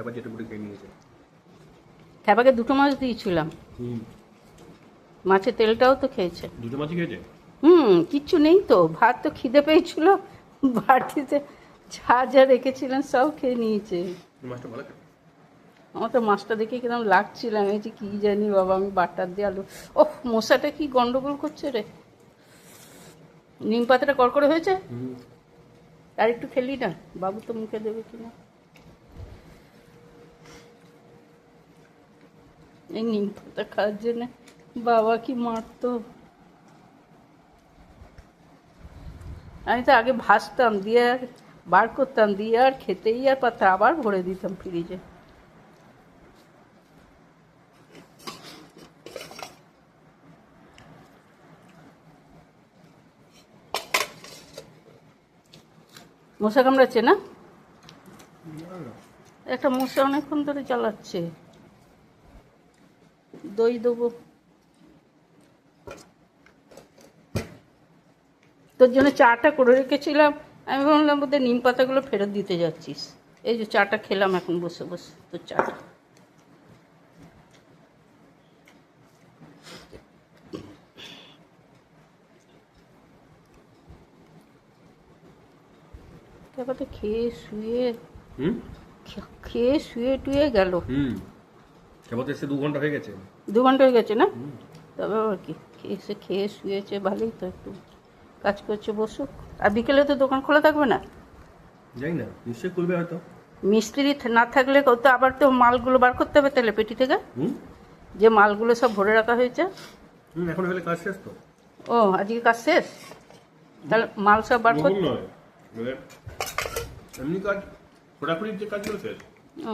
আবার যেটা পুরো খেয়ে নিয়েছে। খ্যাপাকে দুটো মাছ দিয়েছিলাম, মাছের তেলটাও তো খেয়েছে। দুটো মাছই খেয়েছে। কিচ্ছু নেই তো, ভাত তো খিদে পেয়েছিল, বাটিতে যা যা রেখেছিলেন সব খেয়ে নিয়েছে। মাছটা ভালো খেয়ে। আমার তো মাছটা দেখে কিরম লাগছিলাম, এই যে কী জানি বাবা, আমি বাটার দিয়ে আলু। ওহ, মশাটা কি গন্ডগোল করছে রে। নিম পাতাটা কড়কড়ে হয়েছে, আর একটু খেলি না, বাবু তো মুখে দেবে কিনা। এই নিম পাতা খাওয়ার জন্য বাবা কি মারতো। আমি তো আগে ভাজতাম, দিয়ে আর বার করতাম, দিয়ে আর খেতেই আর পাতা আবার ভরে দিতাম ফ্রিজে। মশা কামড়াচ্ছে না? একটা মশা অনেকক্ষণ ধরে জ্বালাচ্ছে। দই দেবো তোর জন্য, চাটা করে রেখেছিলাম। আমি ভাবলাম বোধহয় নিম পাতাগুলো ফেরত দিতে যাচ্ছিস। এই যে চাটা খেলাম এখন বসে বসে, তোর চাটা। তারপর তো খেয়ে শুয়ে টুয়ে গেল। কেবল এসে 2 ঘন্টা হয়ে গেছে। 2 ঘন্টা হয়ে গেছে না? তবে আবার কি, খেয়ে শুয়েছে, ভালোই তো, একটু কাজ করছে, বসুক। আর বিকেলে তো দোকান খোলা থাকবে না? জানি না, নিশ্চয়ই খুলবে হয়তো। মিস্ত্রি না থাকলে তো আবার তো মালগুলো বার করতে হবে তাহলে পেটি থেকে, যে মালগুলো সব ভরে রাখা হয়েছে। এখন হলে কাজ শেষ তো। ও, আজকে কাজ শেষ, তাহলে মাল সব বার করতে। এমনি কাজ খোঁড়াখুড়ির যে কাজগুলো শেষ। ও